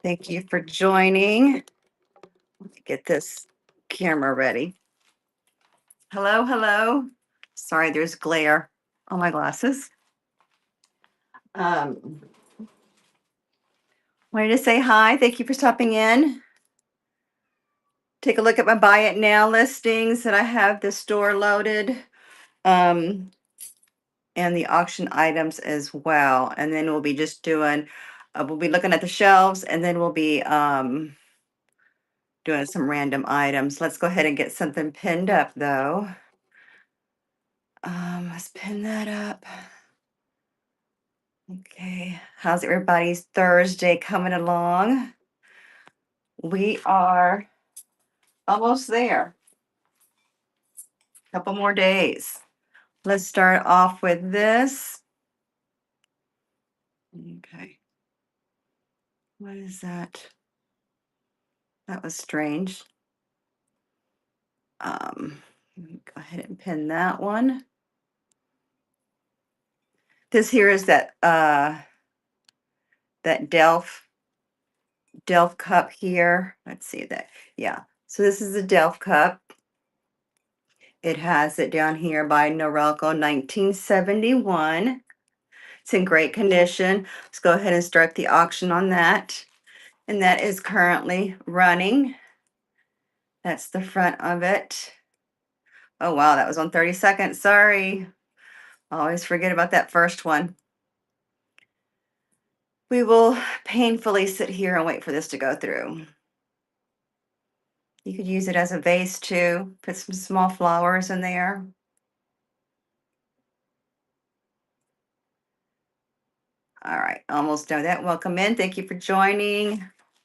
Thank you for joining. Let me get this camera ready. Hello, hello. Sorry, there's glare on my glasses. Um, Wanted to say hi. Thank you for stopping in. Take a look at my buy it now listings that I have the store loaded. Um, and the auction items as well. And then we'll be just doing, we'll be looking at the shelves and then we'll be doing some random items. Let's go ahead and get something pinned up though. Let's pin that up. Okay, how's everybody's Thursday coming along? We are almost there. Couple more days. Let's start off with this. Okay. What is that? That was strange. Let me go ahead and pin that one. This here is that Delft cup here. Let's see that. Yeah. So this is the Delft cup. It has it down here by Norelco 1971. It's in great condition. Let's go ahead and start the auction on that. And that is currently running. That's the front of it. Oh wow, that was on 30 seconds. Sorry. I always forget about that first one. We will painfully sit here and wait for this to go through. You could use it as a vase too. Put some small flowers in there. All right, almost done with that. Welcome in. Thank you for joining.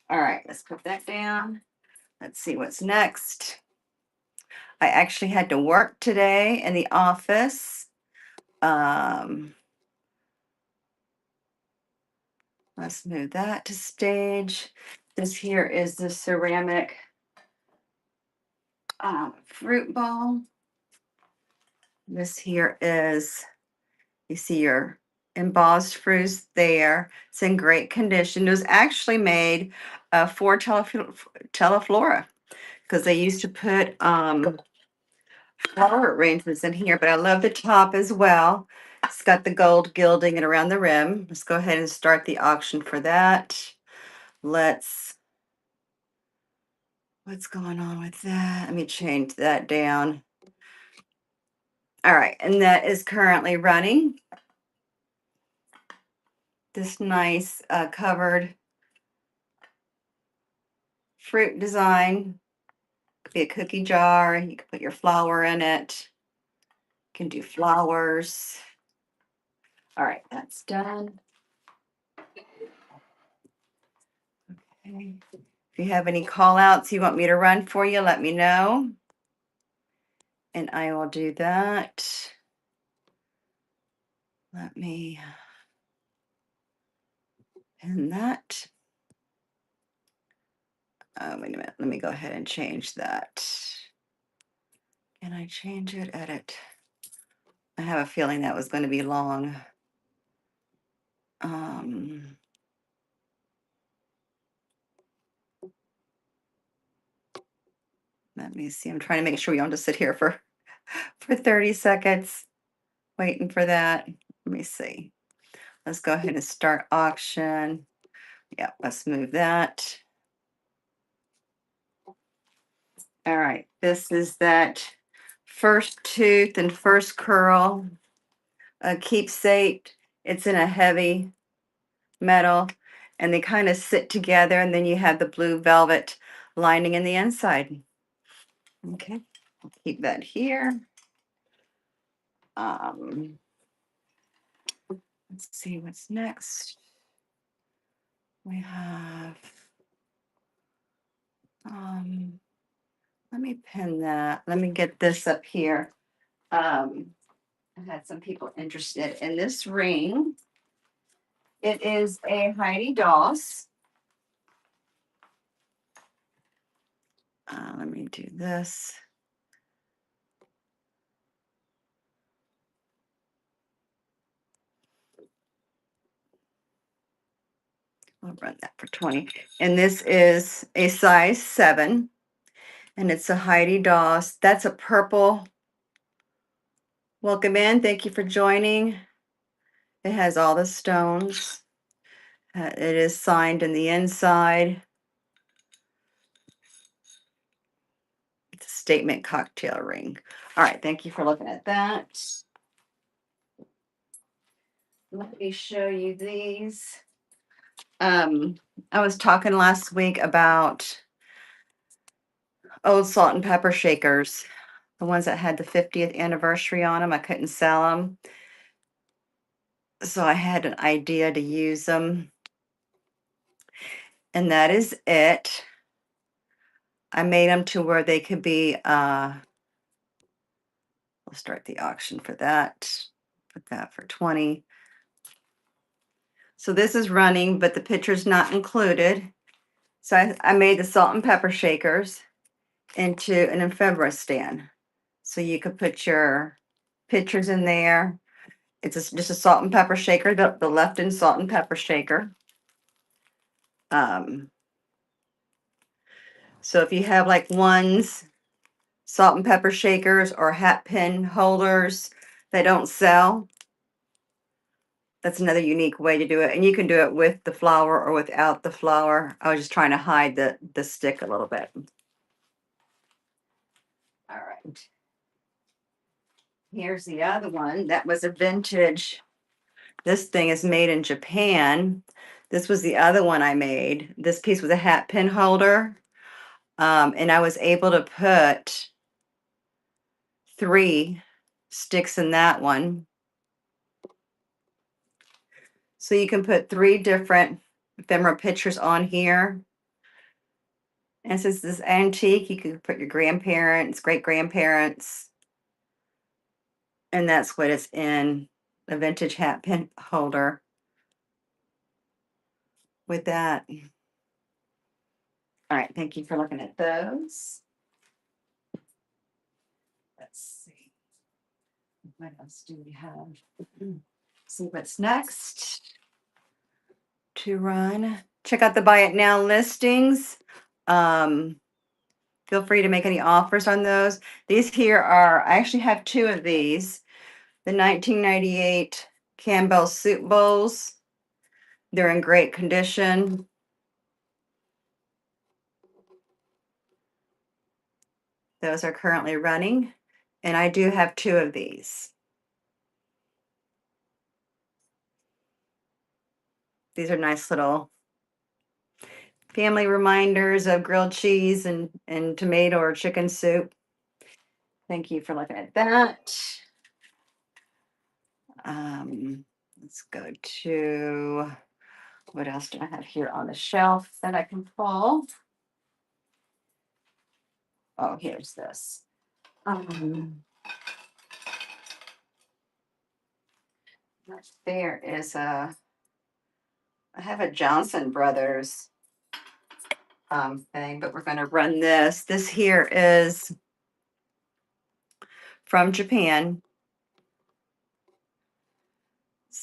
All right, let's put that down. Let's see what's next. I actually had to work today in the office. Let's move that to stage. This here is the ceramic fruit bowl. This here is, you see your embossed fruits there. It's in great condition. It was actually made for Teleflora because they used to put flower arrangements in here, but I love the top as well. It's got the gold gilding and around the rim. Let's go ahead and start the auction for that. What's going on with that? Let me change that down. All right, and that is currently running. This nice covered fruit design. Could be a cookie jar. You can put your flour in it. You can do flowers. All right, that's done. Okay. If you have any call outs you want me to run for you, let me know. And I will do that. Let me pin that. Wait a minute. Let me go ahead and change that. Can I change it? Edit. I have a feeling that was going to be long. Let me see. I'm trying to make sure we don't just sit here for 30 seconds waiting for that. Let me see. Let's go ahead and start auction. Yeah, let's move that. All right, this is that first tooth and first curl keepsake. It's in a heavy metal and they kind of sit together, and then you have the blue velvet lining in the inside. Okay, I'll keep that here. Let's see what's next. We have, let me pin that. Let me get this up here. I had some people interested in this ring. It is a Heidi Doss. Let me do this. I'll run that for 20. And this is a size 7. And it's a Heidi Daus. That's a purple. Welcome in. Thank you for joining. It has all the stones. It is signed in the inside. It's a statement cocktail ring. All right. Thank you for looking at that. Let me show you these. I was talking last week about old salt and pepper shakers, the ones that had the 50th anniversary on them. I couldn't sell them. So I had an idea to use them. And that is it. I made them to where they could be, we'll start the auction for that. Put that for 20. So this is running, but the picture's not included. So I made the salt and pepper shakers into an ephemera stand. So you could put your pictures in there. It's just a salt and pepper shaker, the left-in salt and pepper shaker. So if you have like ones, salt and pepper shakers or hat pin holders that don't sell, that's another unique way to do it. And you can do it with the flower or without the flower. I was just trying to hide the stick a little bit. All right. Here's the other one. That was a vintage. This thing is made in Japan. This was the other one I made. This piece was a hat pin holder. And I was able to put 3 sticks in that one. So you can put 3 different ephemera pictures on here. And since this is antique, you can put your grandparents, great grandparents. And that's what it's in, a vintage hat pin holder with that. All right, thank you for looking at those. Let's see. What else do we have? See what's next to run. Check out the buy it now listings. Feel free to make any offers on those. These here are, I actually have 2 of these. The 1998 Campbell soup bowls. They're in great condition. Those are currently running. And I do have 2 of these. These are nice little family reminders of grilled cheese and tomato or chicken soup. Thank you for looking at that. Let's go to, what else do I have here on the shelf that I can pull? Oh, here's this. There is I have a Johnson Brothers thing, but we're going to run this. This here is from Japan.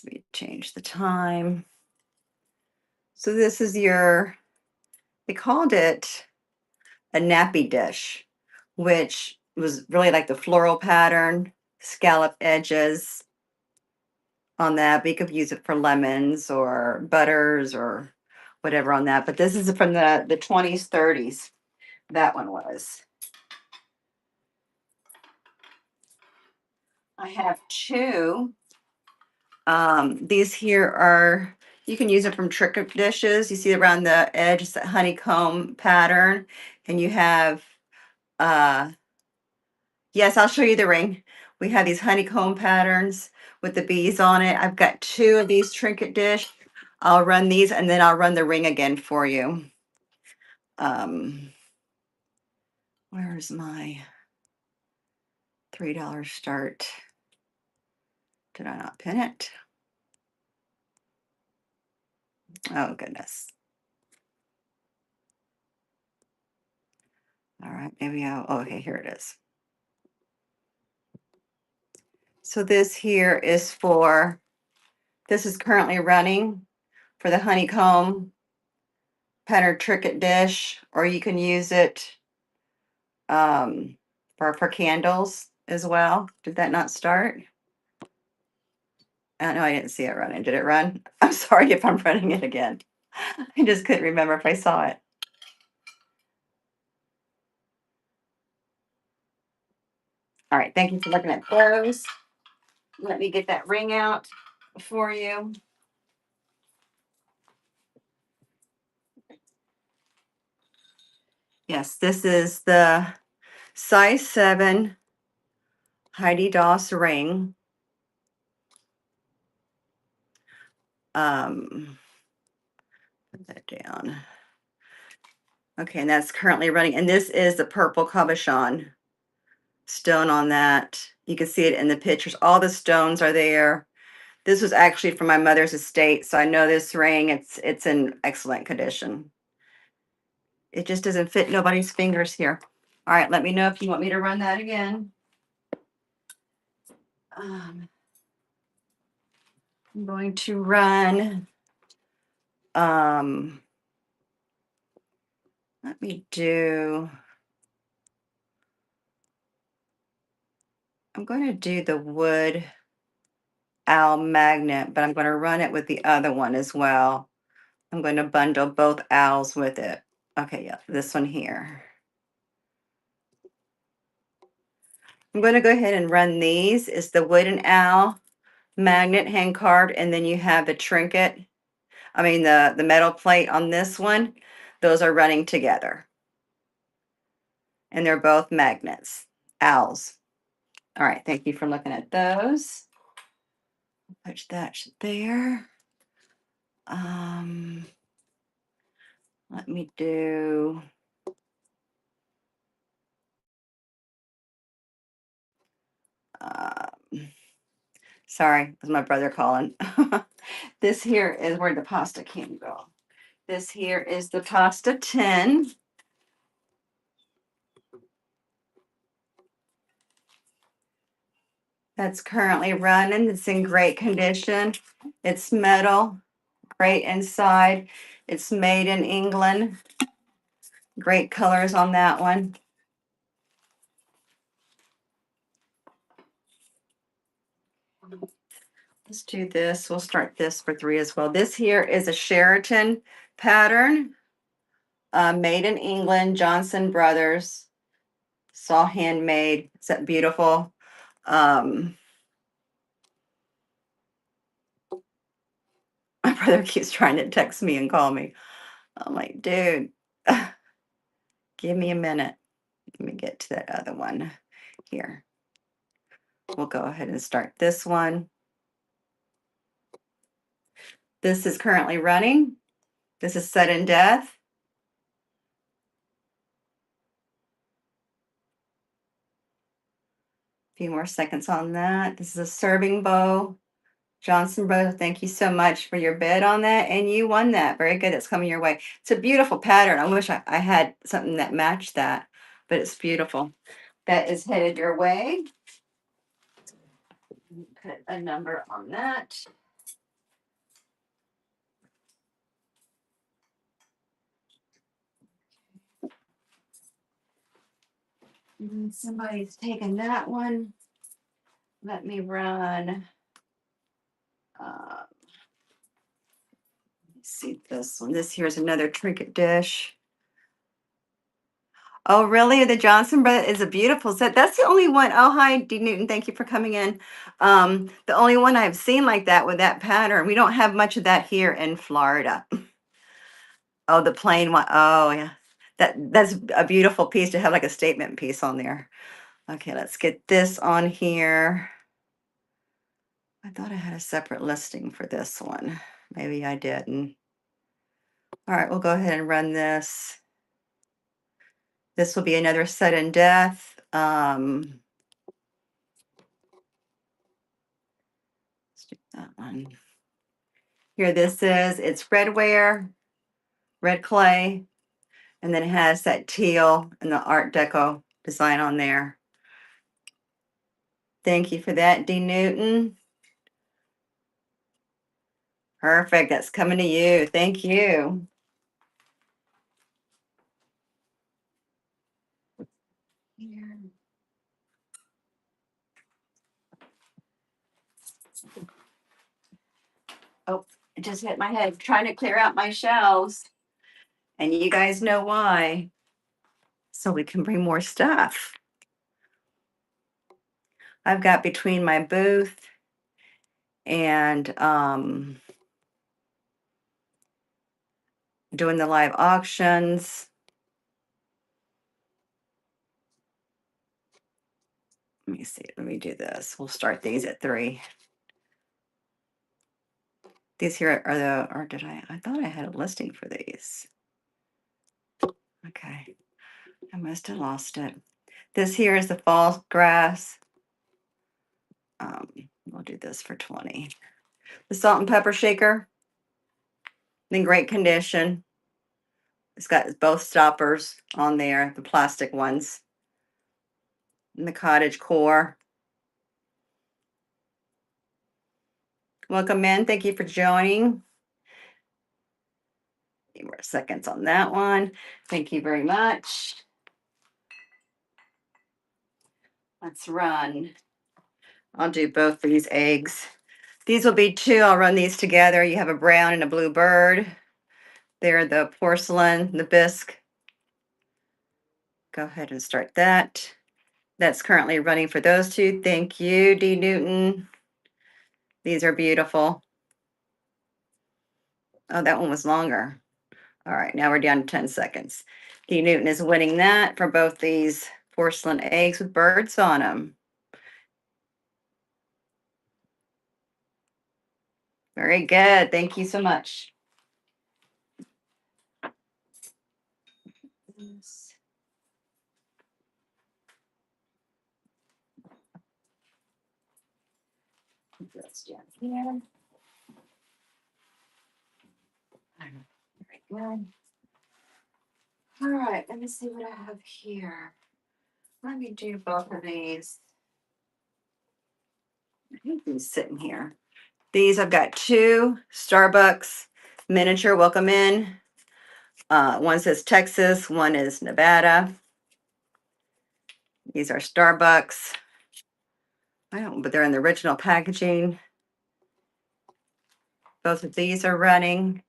Let me change the time. So this is they called it a nappy dish, which was really like the floral pattern, scallop edges on that. But you could use it for lemons or butters or whatever on that. But this is from the 20s, 30s. That one was. I have 2. These here are, you can use it from trick dishes. You see around the edge, it's that honeycomb pattern. And you have, yes, I'll show you the ring. We have these honeycomb patterns with the bees on it. I've got 2 of these trinket dish. I'll run these and then I'll run the ring again for you. Where's my $3 start? Did I not pin it? Oh, goodness. All right, maybe oh, okay, here it is. So this here is this is currently running for the honeycomb pattern Trinket dish, or you can use it for candles as well. Did that not start? No, I didn't see it running. Did it run? I'm sorry if I'm running it again. I just couldn't remember if I saw it. All right, thank you for looking at those. Let me get that ring out for you. Yes, this is the size 7 Heidi Doss ring. Put that down. Okay, and that's currently running. And this is the purple cabochon stone on that. You can see it in the pictures. All the stones are there. This was actually from my mother's estate, so I know this ring. It's in excellent condition. It just doesn't fit nobody's fingers here. All right, let me know if you want me to run that again. I'm going to run. Let me do. I'm going to do the wood owl magnet, but I'm going to run it with the other one as well. I'm going to bundle both owls with it. Okay, yeah, this one here. I'm going to go ahead and run these. It's the wooden owl magnet hand carved, and then you have the trinket. I mean the metal plate on this one. Those are running together. And they're both magnets, owls. All right, thank you for looking at those. Put that there. Let me do. Sorry, it was my brother calling. This here is where the pasta can go. This here is the pasta tin. That's currently running. It's in great condition. It's metal, great inside. It's made in England. Great colors on that one. Let's do this. We'll start this for 3 as well. This here is a Sheraton pattern, made in England, Johnson Brothers. It's all handmade. Is that beautiful? My brother keeps trying to text me and call me. I'm like, dude, give me a minute. Let me get to that other one here. We'll go ahead and start this one. This is currently running. This is Sudden Death. A few more seconds on that. This is a serving bowl. Johnson Brothers, thank you so much for your bid on that. And you won that. Very good. It's coming your way. It's a beautiful pattern. I wish I had something that matched that, but it's beautiful. That is headed your way. Put a number on that. Somebody's taken that one. Let me run. Let's see this one. This here's another trinket dish. Oh, really? The Johnson Brothers is a beautiful set. That's the only one. Oh, hi, D. Newton. Thank you for coming in. The only one I've seen like that with that pattern. We don't have much of that here in Florida. Oh, the plain one. Oh, yeah. That's a beautiful piece to have like a statement piece on there. Okay, let's get this on here. I thought I had a separate listing for this one. Maybe I didn't. All right, we'll go ahead and run this. This will be another sudden death. Let's do that one. Here, this is, it's redware, red clay, and then it has that teal and the Art Deco design on there. Thank you for that, D. Newton. Perfect, that's coming to you. Thank you. Here. Oh, it just hit my head trying to clear out my shelves. And you guys know why. So we can bring more stuff. I've got between my booth and doing the live auctions. Let me see. Let me do this. We'll start these at 3. These here are the, or did I thought I had a listing for these. Okay. I must have lost it. This here is the fall grass. We'll do this for 20. The salt and pepper shaker, in great condition. It's got both stoppers on there, the plastic ones. And the cottage core. Welcome in. Thank you for joining. A few more seconds on that one. Thank you very much. Let's run. I'll do both for these eggs. These will be 2. I'll run these together. You have a brown and a blue bird. They're the porcelain, the bisque. Go ahead and start that. That's currently running for those 2. Thank you, D. Newton. These are beautiful. Oh, that one was longer. All right, now we're down to 10 seconds. D. Newton is winning that for both these porcelain eggs with birds on them. Very good. Thank you so much. That's down here. Very good. All right, let me see what I have here. Let me do both of these. I think these sitting here. These I've got 2 Starbucks miniature welcome in. One says Texas, one is Nevada. These are Starbucks. I don't, but they're in the original packaging. Both of these are running.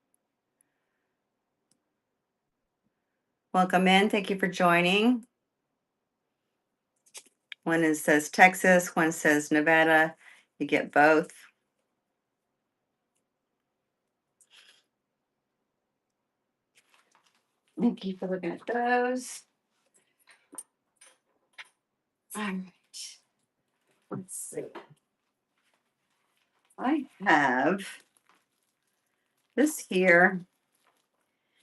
Welcome in. Thank you for joining. One says Texas, one says Nevada. You get both. Thank you for looking at those. All right. Let's see. I have this here.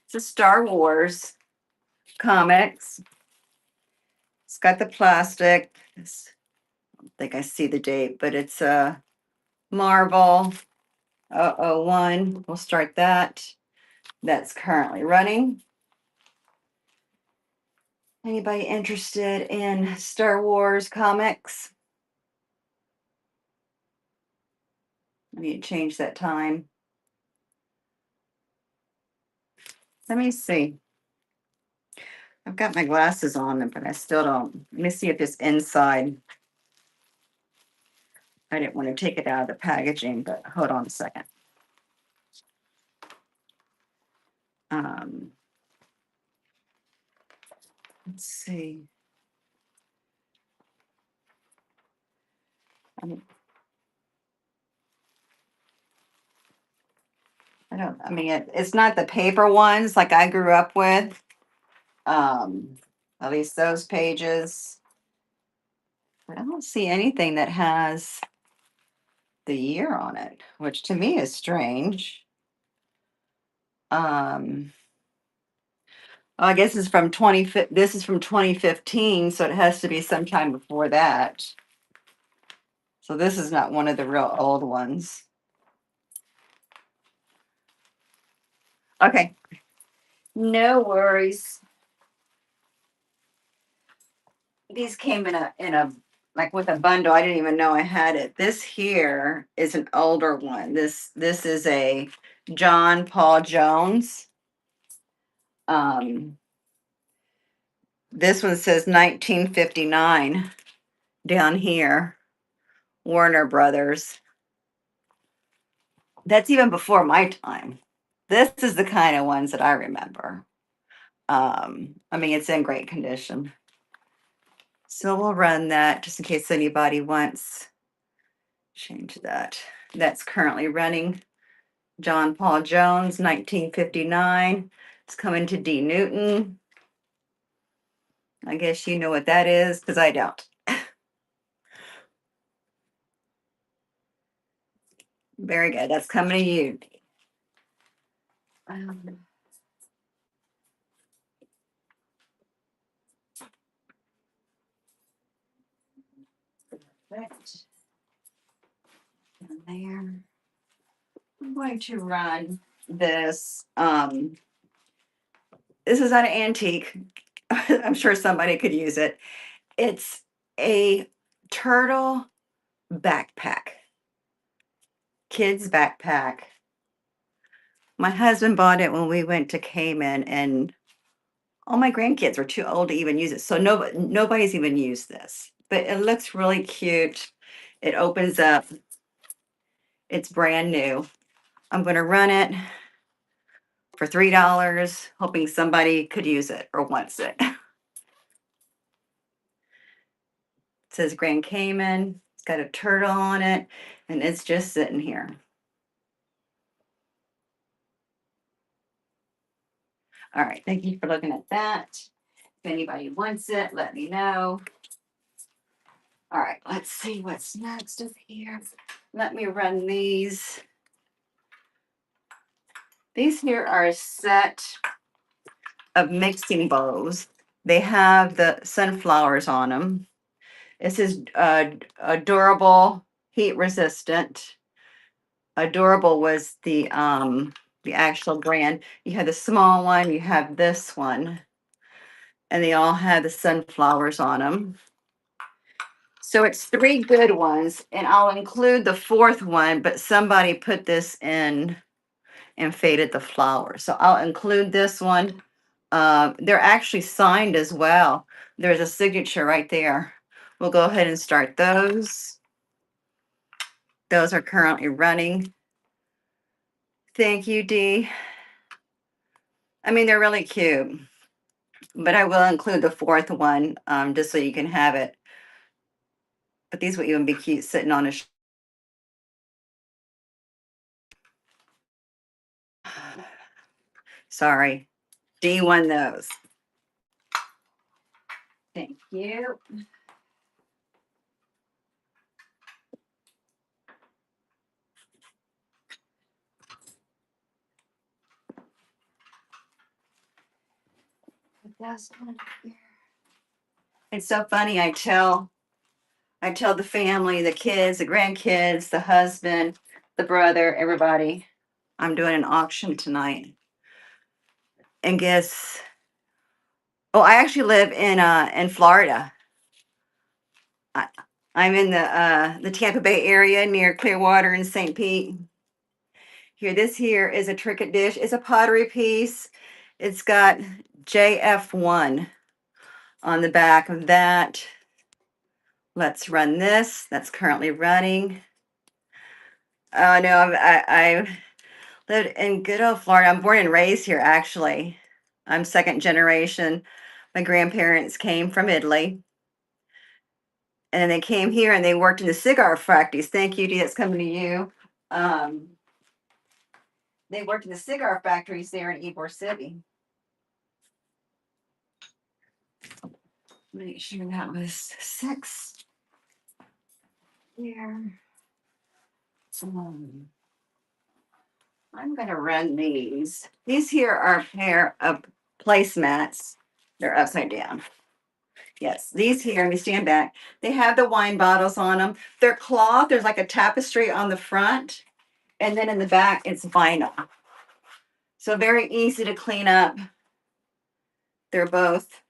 It's a Star Wars comics. It's got the plastic. I don't think I see the date, but it's a Marvel 001. We'll start that. That's currently running. Anybody interested in Star Wars comics? I need to change that time. Let me see. I've got my glasses on, but I still don't. Let me see if it's inside. I didn't want to take it out of the packaging, but hold on a second. Let's see. I mean, it's not the paper ones like I grew up with. At least those pages. But I don't see anything that has the year on it, which to me is strange. I guess it's from this is from 2015, so it has to be sometime before that. So this is not one of the real old ones. Okay. No worries. These came in a like with a bundle. I didn't even know I had it. This here is an older one. This is a John Paul Jones. This one says 1959 down here, Warner Brothers. That's even before my time. This is the kind of ones that I remember. I mean, it's in great condition. So we'll run that just in case anybody wants. Change that. That's currently running. John Paul Jones, 1959. It's coming to D. Newton. I guess you know what that is because I don't. Very good. That's coming to you. Um, right down there. I'm going to run this. This is an antique. I'm sure somebody could use it. It's a turtle backpack, kids backpack. My husband bought it when we went to Cayman, and all my grandkids were too old to even use it. So nobody's even used this, but it looks really cute. It opens up. It's brand new. I'm going to run it for $3, hoping somebody could use it or wants it. It says Grand Cayman. It's got a turtle on it, and it's just sitting here. All right, thank you for looking at that. If anybody wants it, let me know. All right, let's see what's next up here. Let me run these. These here are a set of mixing bowls. They have the sunflowers on them. This is durable, heat resistant. Adorable was the actual brand. You have the small one, you have this one, and they all have the sunflowers on them. So it's three good ones, and I'll include the fourth one, but somebody put this in and faded the flowers. So I'll include this one. They're actually signed as well. There's a signature right there. We'll go ahead and start those. Those are currently running. Thank you, Dee. I mean, they're really cute, but I will include the fourth one just so you can have it. But these would even be cute sitting on a sorry. Dee won those. Thank you. Put this one here. It's so funny. I tell the family, the kids, the grandkids, the husband, the brother, everybody, I'm doing an auction tonight. And guess, oh, I actually live in Florida. I, I'm in the Tampa Bay area near Clearwater and St. Pete. Here, this here is a trinket dish. It's a pottery piece. It's got JF1 on the back of that. Let's run this. That's currently running. Oh no, I lived in good old Florida. I'm born and raised here, actually. I'm second generation. My grandparents came from Italy. And then they came here and they worked in the cigar factories. Thank you, Dee, that's coming to you. Um, they worked in the cigar factories there in Ybor City. Make sure that was 6. Here. I'm going to run these. These here are a pair of placemats. They're upside down. Yes, these here, let me stand back. They have the wine bottles on them. They're cloth. There's like a tapestry on the front. And then in the back, it's vinyl. So very easy to clean up. They're both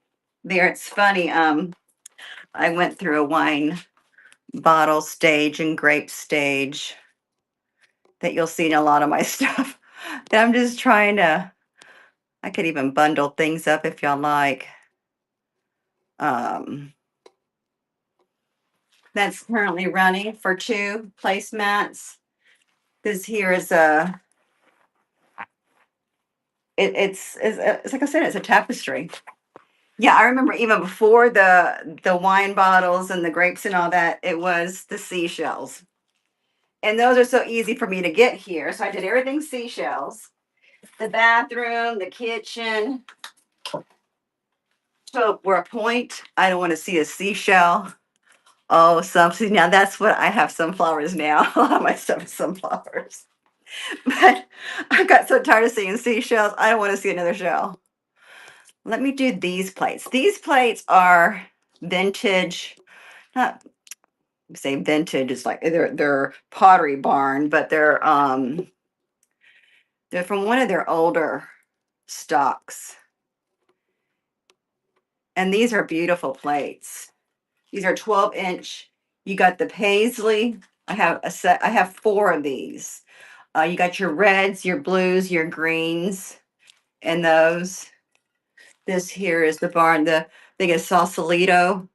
there. It's funny. I went through a wine bottle stage and grape stage that you'll see in a lot of my stuff. That I'm just trying to, I could even bundle things up if y'all like. Um, that's currently running for 2 placemats. This here is a it's like I said, it's a tapestry. Yeah, I remember even before the wine bottles and the grapes and all that, it was the seashells. And those are so easy for me to get here. So I did everything seashells. The bathroom, the kitchen. So we're a point. I don't want to see a seashell. Oh, see, now that's what I have sunflowers now. A lot of my stuff is sunflowers. But I got so tired of seeing seashells. I don't want to see another shell. Let me do these plates. These plates are vintage, not say vintage, it's like they're Pottery Barn, but they're from one of their older stocks. And these are beautiful plates. These are 12-inch. You got the paisley. I have 4 of these. You got your reds, your blues, your greens, and those. This here is the barn. The thing is Sausalito.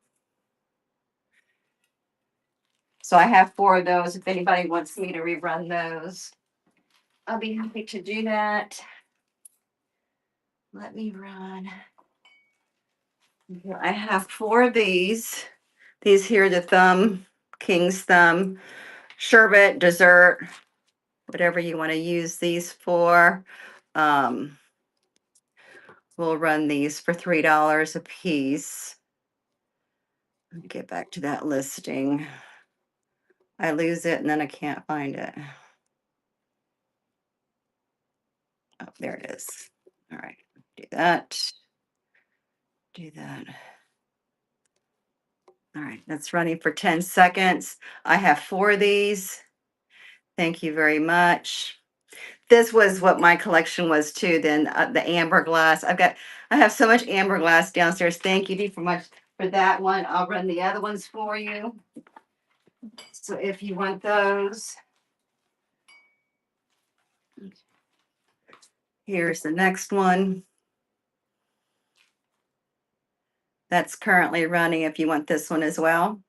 So I have 4 of those. If anybody wants me to rerun those, I'll be happy to do that. Let me run. I have 4 of these. These here, the thumb, king's thumb, sherbet, dessert, whatever you want to use these for. Um, we'll run these for $3 a piece. Let me get back to that listing. I lose it and then I can't find it. Oh, there it is. All right, do that. Do that. All right, that's running for 10 seconds. I have 4 of these. Thank you very much. This was what my collection was too, then the amber glass. I have so much amber glass downstairs. Thank you for much for that one. I'll run the other ones for you. So if you want those, here's the next one. That's currently running if you want this one as well.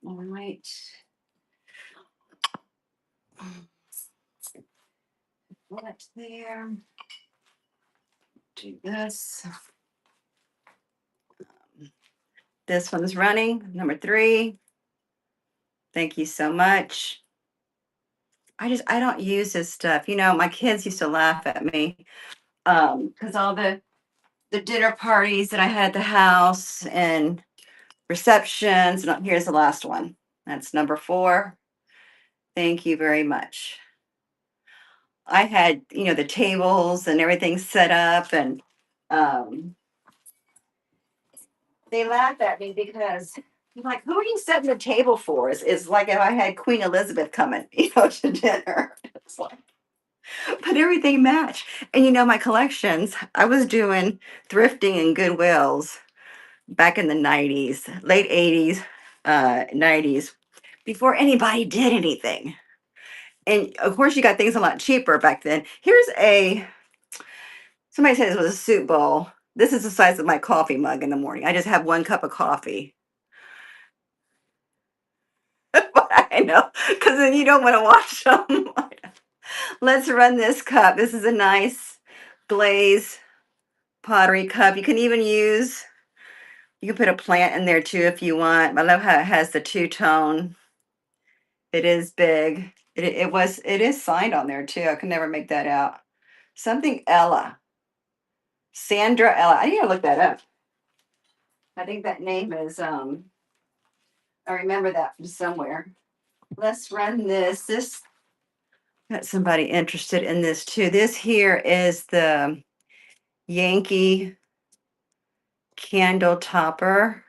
All right. What's there? Do this. This one's running, number 3. Thank you so much. I don't use this stuff. You know, my kids used to laugh at me because all the dinner parties that I had at the house and receptions. And here's the last one. That's number 4. Thank you very much. I had, the tables and everything set up, and they laughed at me because I'm like, who are you setting the table for? It's like if I had Queen Elizabeth coming, to dinner. It's like, but everything matched. And my collections, I was doing thrifting and Goodwills back in the 90s, late 80s, 90s, before anybody did anything. And of course, you got things a lot cheaper back then. Somebody said this was a soup bowl. This is the size of my coffee mug in the morning. I just have 1 cup of coffee. But I know, because then you don't want to wash them. Let's run this cup. This is a nice glaze pottery cup. You can put a plant in there too if you want. I love how it has the 2-tone. It is big. It is signed on there too. I can never make that out. Something Ella. Sandra Ella. I need to look that up. I think that name is I remember that from somewhere. Let's run this. Got somebody interested in this too. This here is the Yankee candle topper.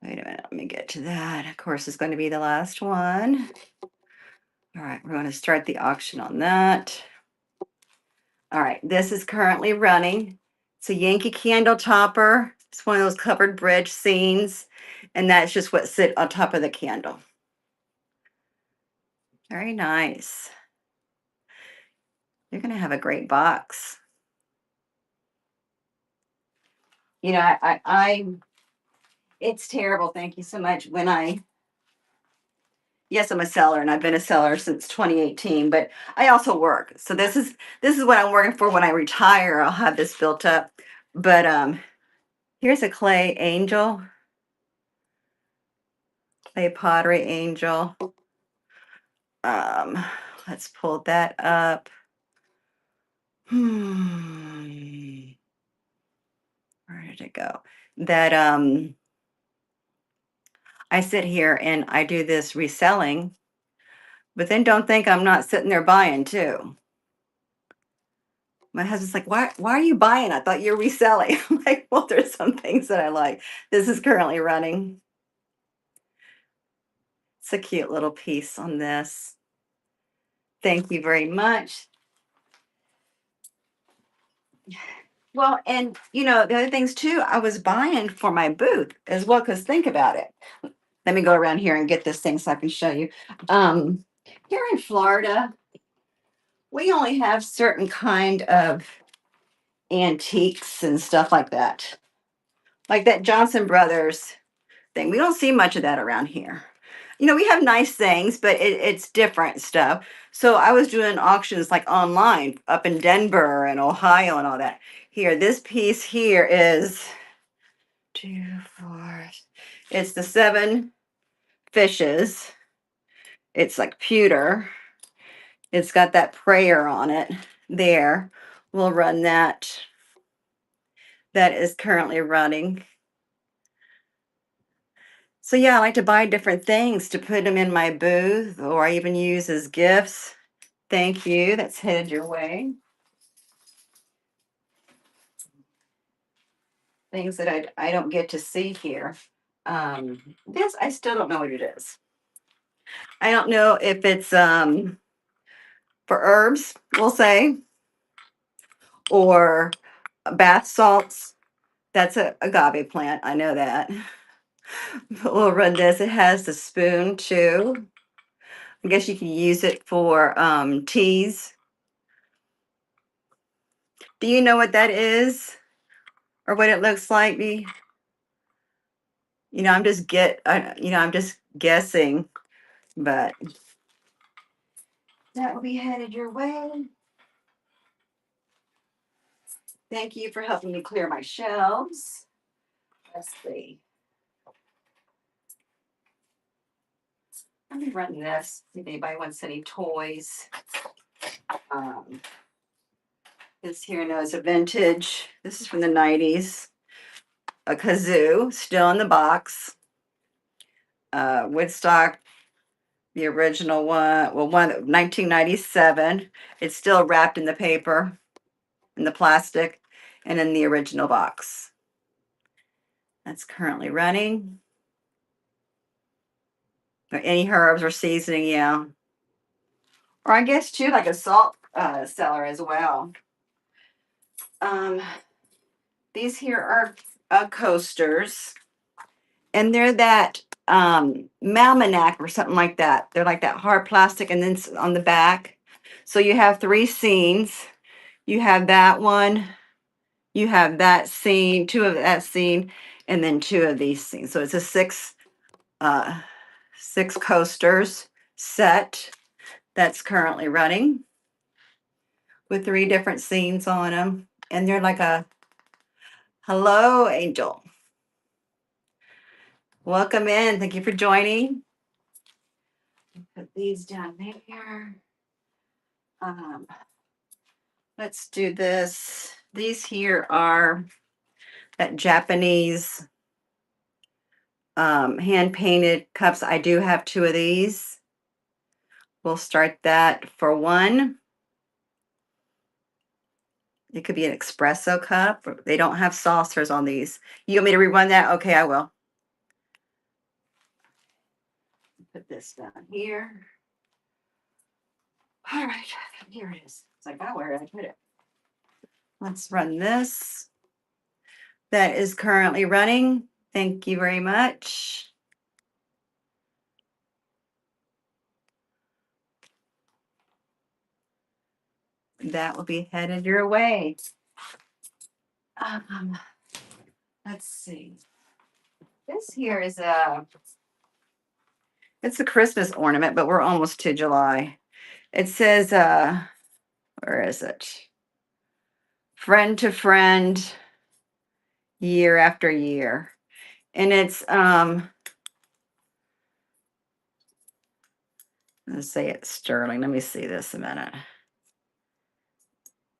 Wait a minute, let me get to that. Of course, it's going to be the last one. All right, we're going to start the auction on that. All right, this is currently running. It's a Yankee candle topper. It's one of those covered bridge scenes, and that's just what sit on top of the candle. Very nice. You're gonna have a great box. You know, it's terrible. Thank you so much. Yes, I'm a seller and I've been a seller since 2018, but I also work. So this is what I'm working for when I retire. I'll have this built up. But here's a clay angel, clay pottery angel. Um, let's pull that up. Where did it go? That I sit here and I do this reselling, but then don't think I'm not sitting there buying too. My husband's like, why are you buying? I thought you were reselling. I'm like, well, there's some things that I like. This is currently running. It's a cute little piece on this. Thank you very much. Well, and the other things too, I was buying for my booth as well, because think about it. Let me go around here and get this thing so I can show you. Here in Florida, we only have certain kind of antiques and stuff like that Johnson Brothers thing. We don't see much of that around here. We have nice things, but it's different stuff. So I was doing auctions like online up in Denver and Ohio and all that. Here, this piece here is two, four. It's the seven fishes. It's like pewter. It's got that prayer on it there. We'll run that. That is currently running. So yeah, I like to buy different things to put them in my booth, or I even use as gifts. Thank you. That's headed your way. Things that I don't get to see here. This I still don't know what it is. I don't know if it's for herbs, we'll say, or bath salts. That's a agave plant. I know that. We'll run this. It has the spoon too. I guess you can use it for teas. Do you know what that is or what it looks like? I'm just guessing, but that will be headed your way. Thank you for helping me clear my shelves. Let's see. Let me run this. See if anybody wants any toys. Um, this here knows a vintage. This is from the 90s. A kazoo, still in the box. Woodstock, the original one. Well, 1997. It's still wrapped in the paper, in the plastic, and in the original box. That's currently running. Or any herbs or seasoning, yeah. Or I guess too, like a salt cellar as well. Um, these here are coasters, and they're that Malmanac or something like that. They're like that hard plastic, and then on the back. So you have three scenes. You have that one. You have that scene, two of that scene, and then two of these scenes. So it's a six coasters set that's currently running with three different scenes on them. And they're like a hello, Angel. Welcome in. Thank you for joining. Put these down there. Um, let's do this. These here are that Japanese hand painted cups. I do have two of these. We'll start that for one. It could be an espresso cup. They don't have saucers on these. You want me to rerun that? Okay, I will. Put this down here. All right, here it is. It's like, oh, where did I put it? Let's run this. That is currently running. Thank you very much. that will be headed your way. Um, let's see. This here is it's a Christmas ornament, but we're almost to July. It says, where is it? Friend to friend, year after year. And it's, let's say it's sterling. Let me see this a minute.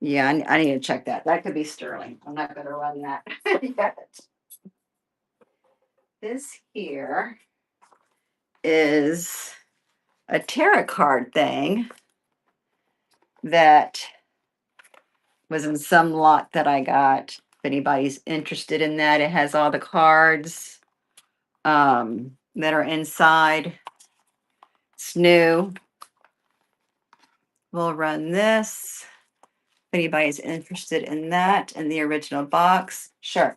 Yeah, I need to check that. That could be sterling. I'm not going to run that yet. This here is a tarot card thing that was in some lot that I got. If anybody's interested in that, it has all the cards that are inside. It's new. We'll run this. If anybody's interested in that in the original box, sure.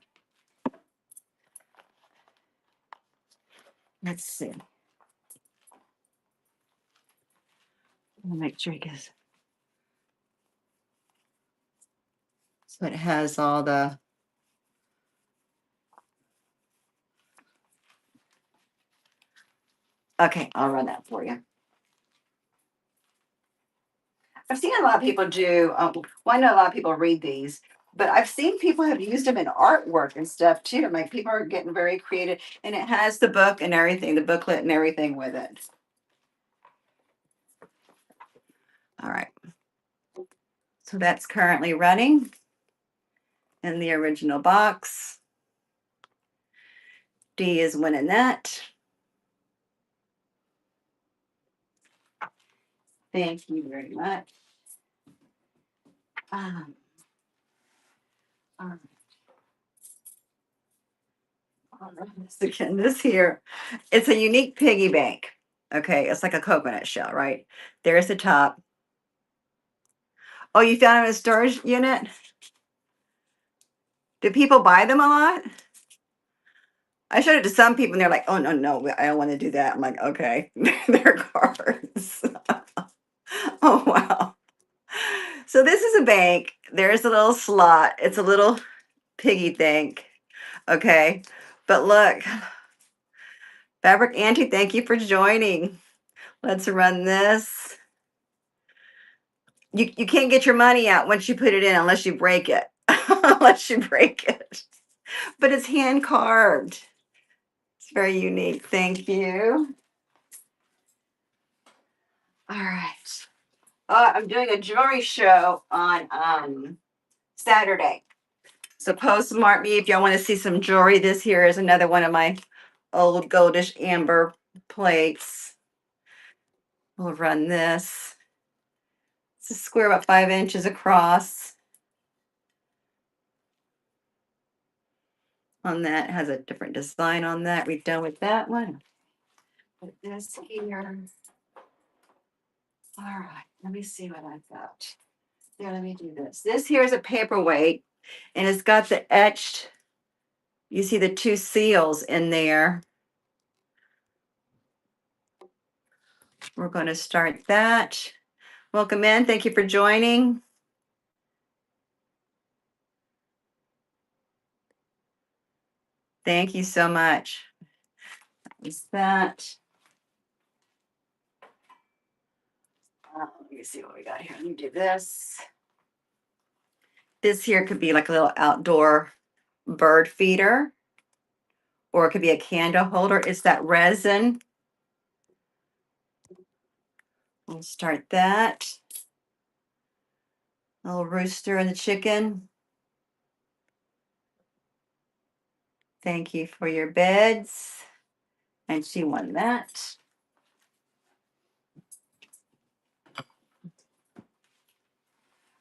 Let's see. I'll make sure it gets. So it has all the. Okay, I'll run that for you. I've seen a lot of people do. Well, I know a lot of people read these, but I've seen people have used them in artwork and stuff too. Like people are getting very creative, and it has the book and everything, the booklet and everything with it. All right. So that's currently running in the original box. D is winning that. Thank you very much. All right. This again, this here, it's a unique piggy bank. Okay, it's like a coconut shell, right? There's the top. Oh, you found it in a storage unit? Do people buy them a lot? I showed it to some people and they're like, oh, no, no, I don't want to do that. I'm like, okay, they're cards. Oh, wow. So this is a bank. There's a little slot. It's a little piggy thing. Okay. But look, Fabric Auntie, thank you for joining. Let's run this. You can't get your money out once you put it in unless you break it. Unless you break it. But it's hand carved. It's very unique. Thank you. All right. I'm doing a jewelry show on Saturday. So postmark me if y'all want to see some jewelry. This here is another one of my old goldish amber plates. We'll run this. It's a square about 5 inches across. On that, it has a different design on that. We're done with that one. Put this here. All right, let me see what I've got. Here, let me do this. This here is a paperweight, and it's got the etched, you see the two seals in there. We're going to start that. Welcome in. Thank you for joining. Thank you so much. Is that? Let me see what we got here. Let me do this. This here could be like a little outdoor bird feeder, or it could be a candle holder. It's that resin. We'll start that. A little rooster and the chicken. Thank you for your beds. And she won that.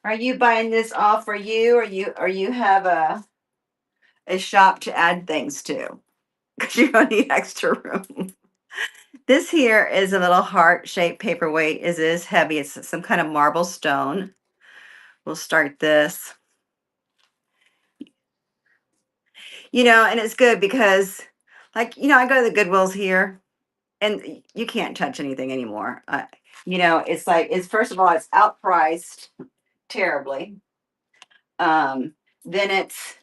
Are you buying this all for you, or you have a shop to add things to? Because you don't need extra room. This here is a little heart-shaped paperweight. It is heavy. It's some kind of marble stone. We'll start this. And it's good because, like, I go to the Goodwills here, and you can't touch anything anymore. It's like, it's first of all, it's outpriced. terribly, then it's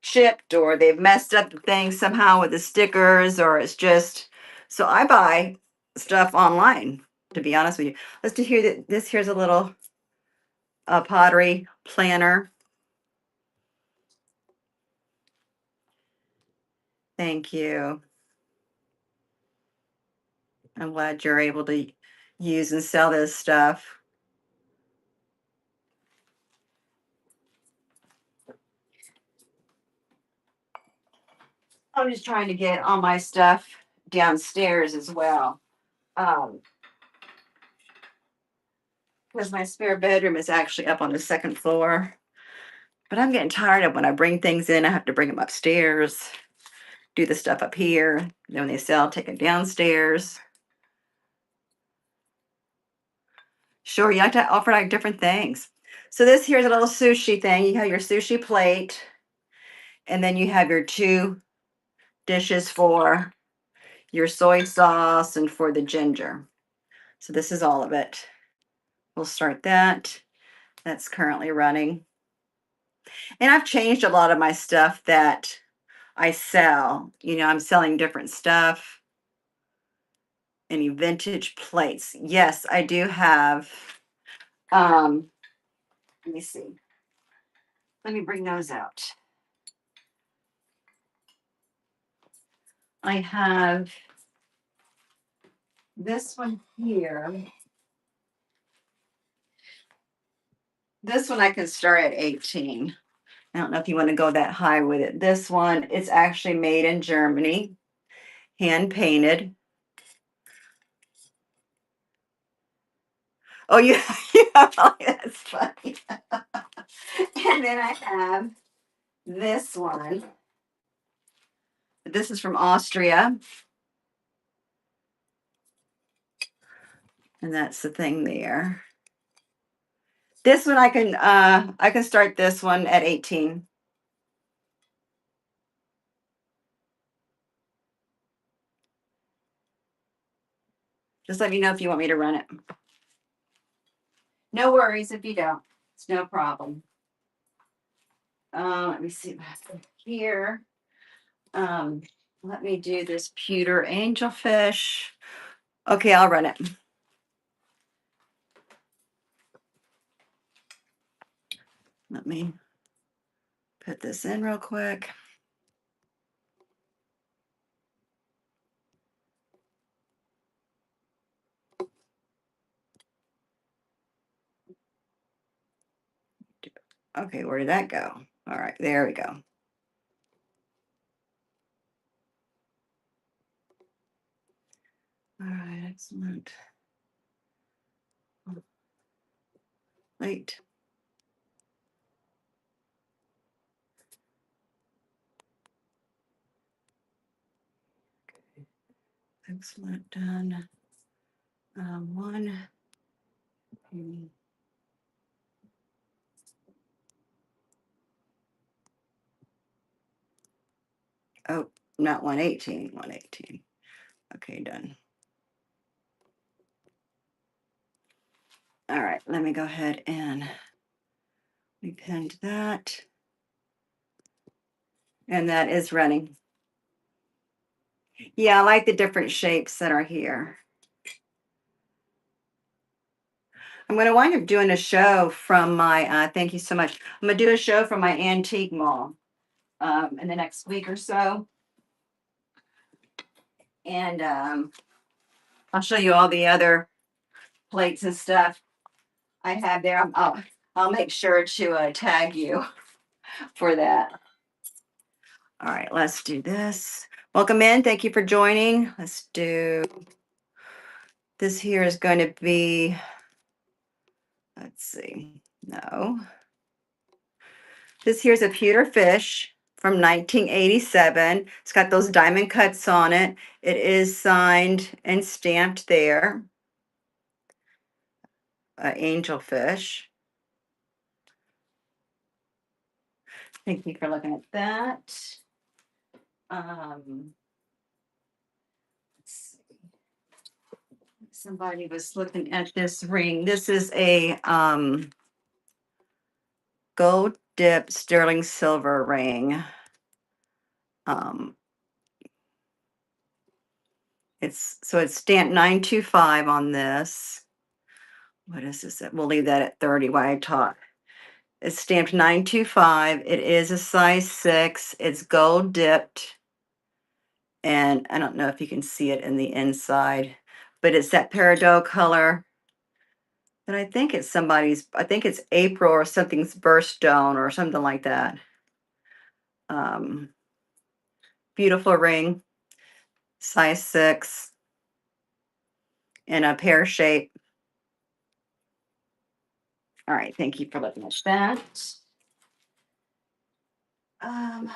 chipped or they've messed up the thing somehow with the stickers or it's just so I buy stuff online, to be honest with you. Let's do here that this here's a little pottery planner. Thank you. I'm glad you're able to use and sell this stuff. I'm just trying to get all my stuff downstairs as well. Because my spare bedroom is actually up on the second floor. But I'm getting tired of when I bring things in, I have to bring them upstairs, do the stuff up here. Then when they sell, take it downstairs. Sure, you have to offer like different things. So this here's a little sushi thing. You have your sushi plate, and then you have your two dishes for your soy sauce and for the ginger. So this is all of it. We'll start that. That's currently running. And I've changed a lot of my stuff that I sell. You know, I'm selling different stuff. Any vintage plates. Yes, I do have. Let me see. Let me bring those out. I have this one here. This one I can start at 18. I don't know if you want to go that high with it. This one, it's actually made in Germany, hand painted. Oh, yeah, that's funny. And then I have this one. This is from Austria. And that's the thing there. This one I can start this one at 18. Just let me know if you want me to run it. No worries if you don't. It's no problem. Let me see here. Let me do this pewter angelfish. Okay, I'll run it. Let me put this in real quick. Okay, where did that go? All right, there we go. All right, excellent. Wait. Okay. Excellent, done. One. Oh, not 118, 118. Okay, done. All right, let me go ahead and we pinned that. And that is running. Yeah, I like the different shapes that are here. I'm going to wind up doing a show from my, thank you so much. I'm going to do a show from my antique mall in the next week or so. And I'll show you all the other plates and stuff I have there. I'll make sure to tag you for that. All right, let's do this. Welcome in. Thank you for joining. Let's do this here is going to be, let's see, no. This here's a pewter fish from 1987. It's got those diamond cuts on it. It is signed and stamped there. Angelfish. Thank you for looking at that. Let's see. Somebody was looking at this ring. This is a gold dip sterling silver ring. Um, it's stamped 925 on this. What is this? We'll leave that at 30 while I talk. It's stamped 925. It is a size 6. It's gold dipped. And I don't know if you can see it in the inside, but it's that peridot color. And I think it's I think it's April or something's birthstone or something like that. Beautiful ring, size 6, in a pear shape. All right, thank you for looking at that. Um,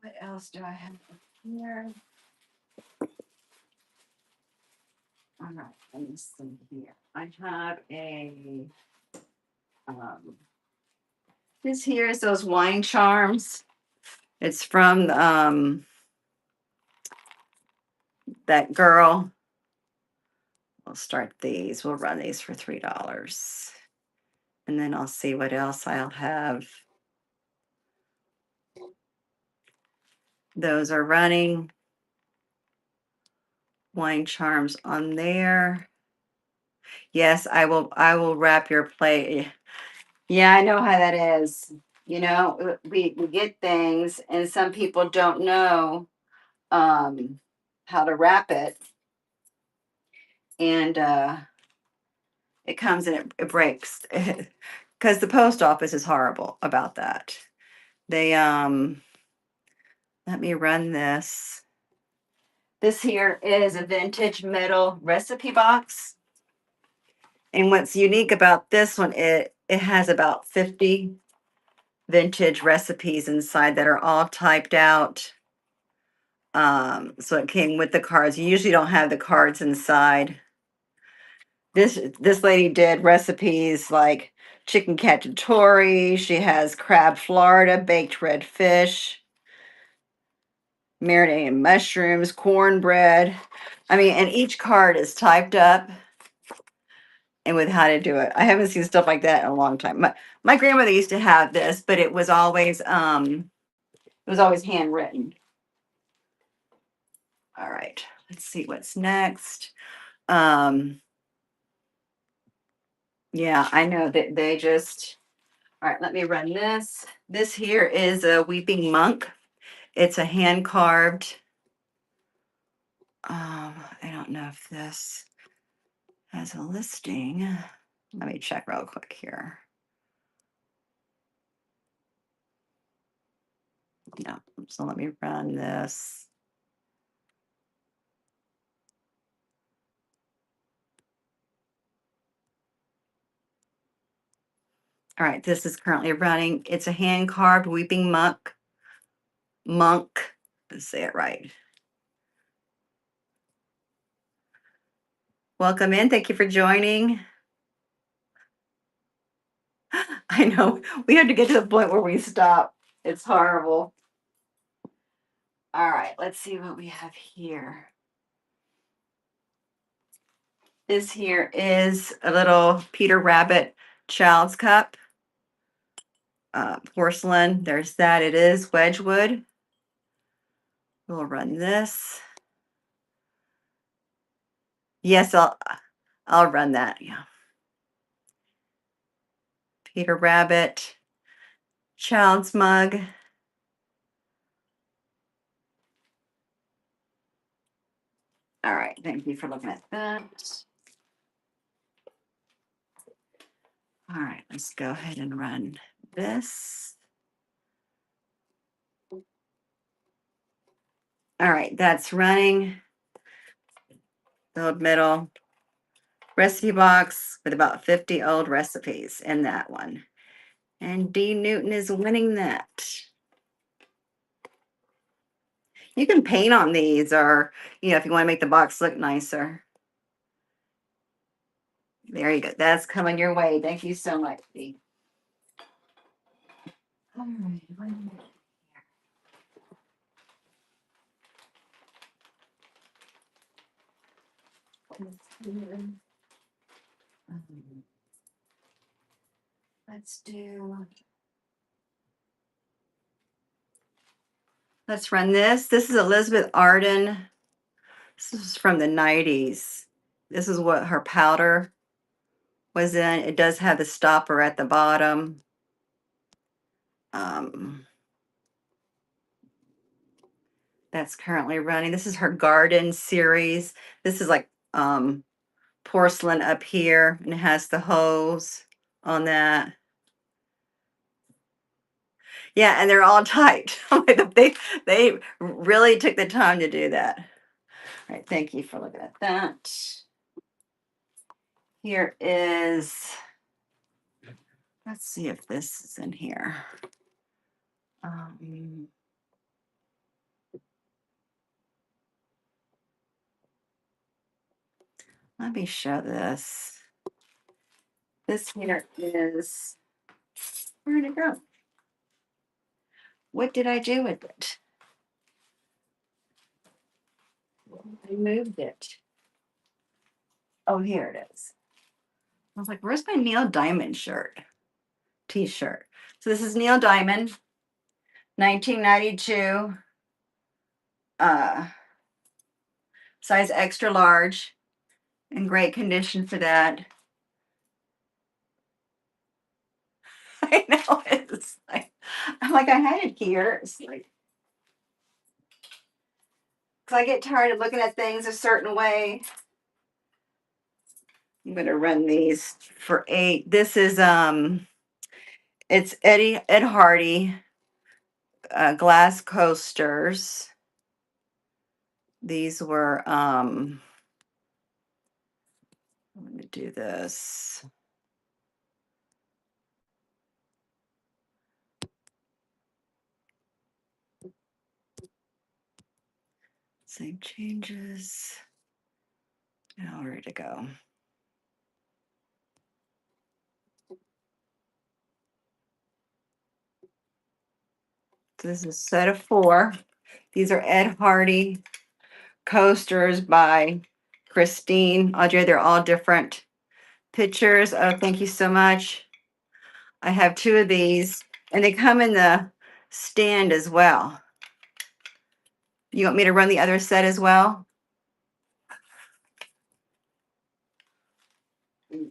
what else do I have here? All right, let me see here. I have um, this here is those wine charms. It's from that girl. We'll start these. We'll run these for $3. And then I'll see what else I'll have. Those are running. Wine charms on there. Yes, I will wrap your plate. Yeah, I know how that is. We get things and some people don't know how to wrap it. And it comes and it breaks. Because the post office is horrible about that. They let me run this. This here is a vintage metal recipe box. And what's unique about this one, it has about 50 vintage recipes inside that are all typed out. So it came with the cards. You usually don't have the cards inside. This lady did recipes like chicken cacciatore. She has crab Florida, baked red fish, marinated mushrooms, cornbread. I mean, and each card is typed up and with how to do it. I haven't seen stuff like that in a long time. My grandmother used to have this, but it was always handwritten. All right, let's see what's next. Yeah, I know that they just. All right, let me run this. This here is a weeping monk. It's a hand carved. I don't know if this has a listing. Let me check real quick here. No, so let me run this. All right, this is currently running. It's a hand carved weeping monk. Let's say it right. Welcome in. Thank you for joining. I know we have to get to the point where we stop. It's horrible. All right, let's see what we have here. This here is a little Peter Rabbit child's cup. Porcelain. There's that. It is Wedgwood. We'll run this. Yes, I'll run that. Yeah. Peter Rabbit child's mug. All right. Thank you for looking at that. All right. Let's go ahead and run this. All right. That's running. The middle recipe box with about 50 old recipes in that one. And D. Newton is winning that. You can paint on these or, if you want to make the box look nicer. There you go. That's coming your way. Thank you so much, D. All right. Let's run this. This is Elizabeth Arden. This is from the 90s. This is what her powder was in. It does have the stopper at the bottom. That's currently running. This is her garden series. This is like porcelain up here, and it has the hose on that. Yeah, and they're all typed. They really took the time to do that. All right, thank you for looking at that. Here is, let's see if this is in here. Let me show this. This here is, where did it go? What did I do with it? I moved it. Oh, here it is. I was like, where's my Neil Diamond t-shirt? So this is Neil Diamond, 1992, size extra large, in great condition for that. I know, it's like, I'm like, I had it here. It's like, because I get tired of looking at things a certain way. I'm gonna run these for 8. This is it's Ed Hardy glass coasters. These were I'm gonna do this. Save changes. Now ready to go. So this is a set of 4. These are Ed Hardy coasters by Christine Audrey. They're all different pictures. Oh, thank you so much. I have 2 of these, and they come in the stand as well. You want me to run the other set as well?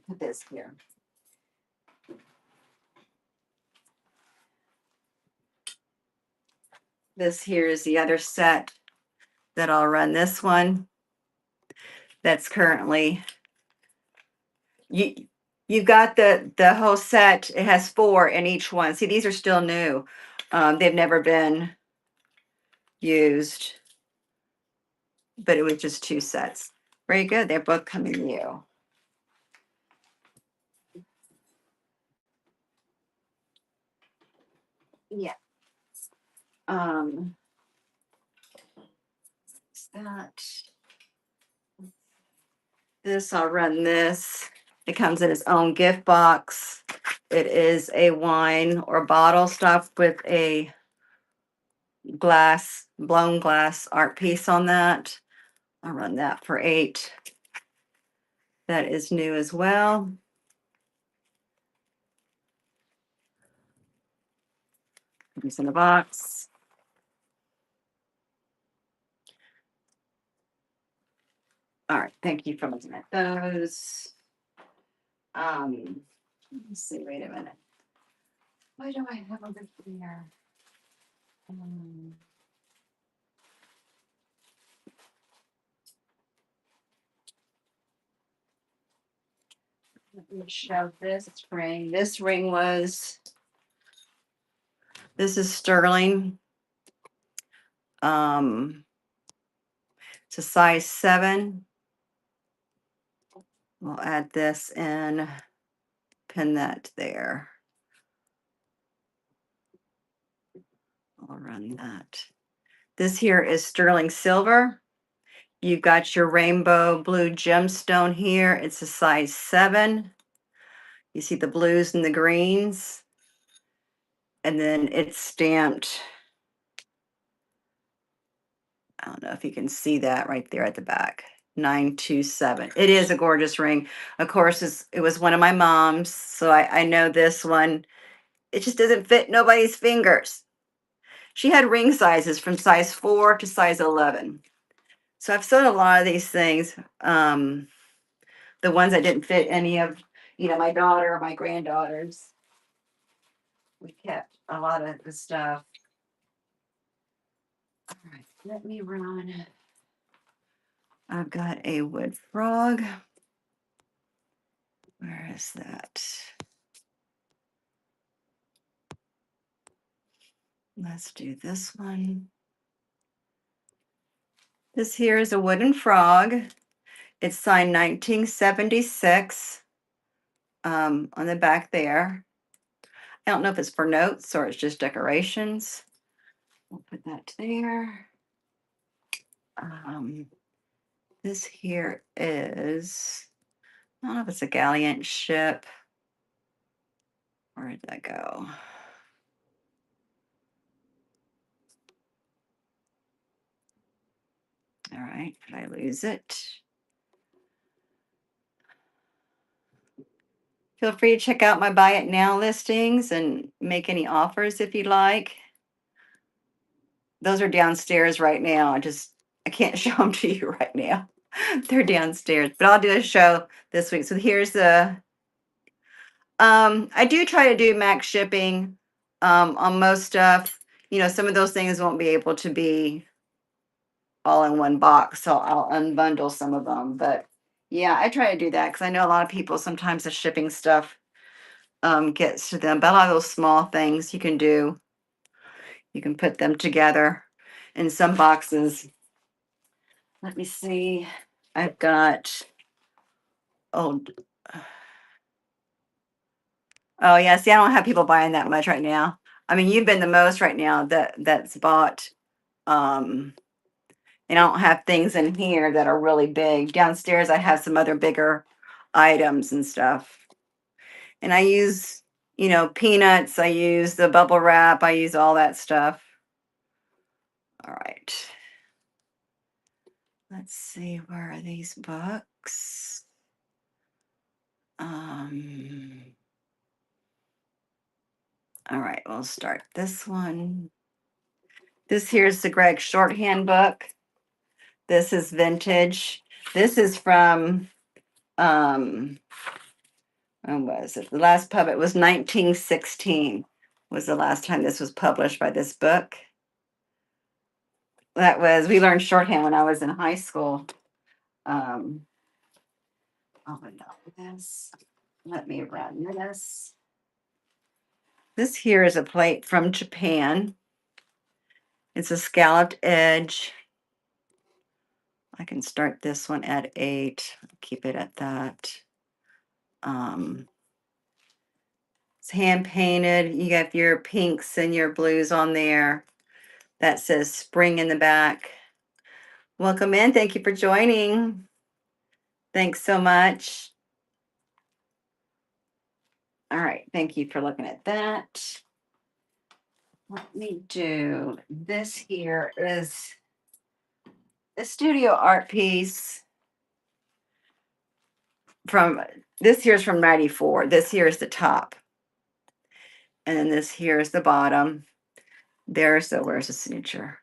Put this here. This here is the other set that I'll run. This one that's currently, you've got the whole set. It has 4 in each one. See, these are still new. They've never been used, but it was just 2 sets. Very good. They're both coming new. Yeah. That. This, I'll run this. It comes in its own gift box. It is a wine or bottle stuffed with a blown glass art piece on that. I'll run that for 8. That is new as well. These in the box. All right, thank you for looking at those. Let's see, wait a minute. What do I have over here? Let me show this ring. This ring was, this is sterling. It's a size 7. We'll add this in, pin that there. I'll run that. This here is sterling silver. You've got your rainbow blue gemstone here. It's a size 7. You see the blues and the greens. And then it's stamped. I don't know if you can see that right there at the back. 927. It is a gorgeous ring. Of course, it was one of my mom's, so I know this one. It just doesn't fit nobody's fingers. She had ring sizes from size 4 to size 11. So I've sold a lot of these things. The ones that didn't fit any of, my daughter or my granddaughters. We kept a lot of the stuff. All right, let me run. I've got a wood frog. Where is that? Let's do this one. This here is a wooden frog. It's signed 1976 on the back there. I don't know if it's for notes or it's just decorations. We'll put that there. This here is, I don't know if it's a galleon ship. Where did that go? All right, did I lose it? Feel free to check out my buy it now listings and make any offers if you like. Those are downstairs right now. I can't show them to you right now. They're downstairs, but I'll do a show this week. So here's the, I do try to do max shipping on most stuff. Some of those things won't be able to be all in one box, so I'll unbundle some of them. But yeah, I try to do that because I know a lot of people sometimes the shipping stuff gets to them. But a lot of those small things you can do, you can put them together in some boxes. Let me see. I've got oh oh yeah. See, I don't have people buying that much right now. I mean, you've been the most right now that's bought. Um, and I don't have things in here that are really big. Downstairs, I have some other bigger items and stuff. And I use, peanuts. I use the bubble wrap. I use all that stuff. All right. Let's see, where are these books? All right, we'll start this one. This here's the Greg Shorthand book. This is vintage. This is from when was it? The last pub, it was 1916 was the last time this was published by this book. We learned shorthand when I was in high school. Open up this. Let me run this. This here is a plate from Japan. It's a scalloped edge. I can start this one at 8. Keep it at that. It's hand painted. You got your pinks and your blues on there. That says spring in the back. Welcome in. Thank you for joining. Thanks so much. All right. Thank you for looking at that. Let me do this here is a studio art piece from this here's from 94. This here is the top. And then this here is the bottom. Where's the signature?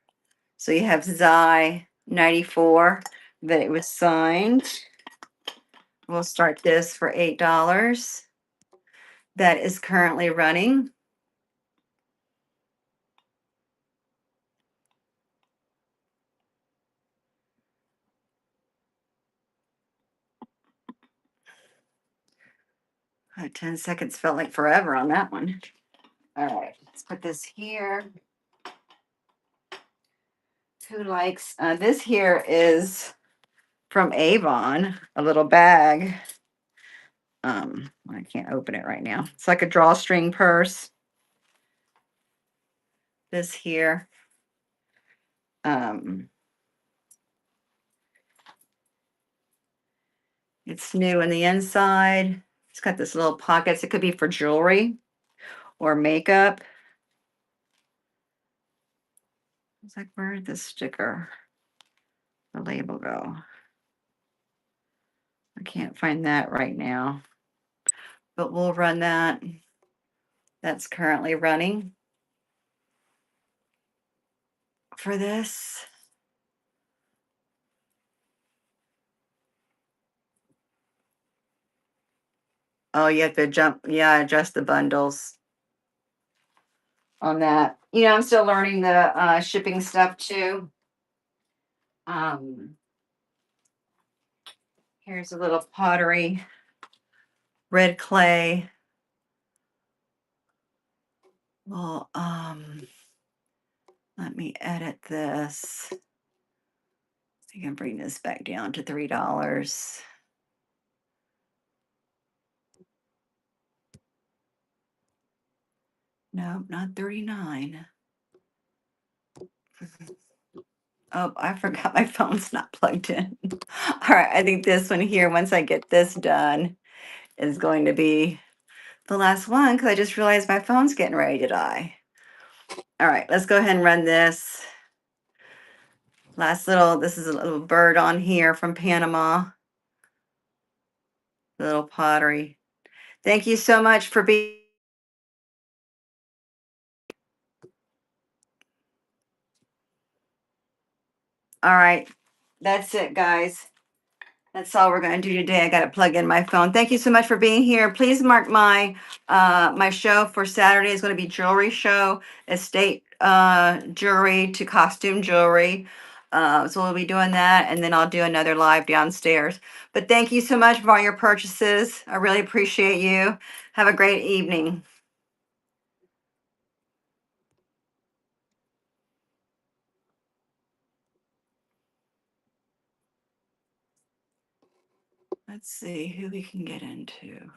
So you have Zai 94 that it was signed. We'll start this for $8. That is currently running. Oh, 10 seconds felt like forever on that one. All right, let's put this here. Who likes this here is from Avon, a little bag. I can't open it right now. It's like a drawstring purse. This here. It's new on the inside. It's got this little pockets. It could be for jewelry or makeup. It's like, where did the sticker, the label go? I can't find that right now, but we'll run that. That's currently running for this. Oh, you have to yeah, adjust the bundles on that. I'm still learning the shipping stuff too. Um, Here's a little pottery, red clay. Well, let me edit this. I can bring this back down to $3. No, not 39. Oh, I forgot my phone's not plugged in. All right, I think this one here, once I get this done, is going to be the last one because I just realized my phone's getting ready to die. All right, let's go ahead and run this. This is a little bird on here from Panama. Little pottery. Thank you so much for being. All right, that's it, guys. That's all we're going to do today. I got to plug in my phone. Thank you so much for being here. Please mark my show for Saturday is going to be jewelry show, estate jewelry to costume jewelry. So we'll be doing that, and then I'll do another live downstairs. But thank you so much for all your purchases. I really appreciate you. Have a great evening. Let's see who we can get into.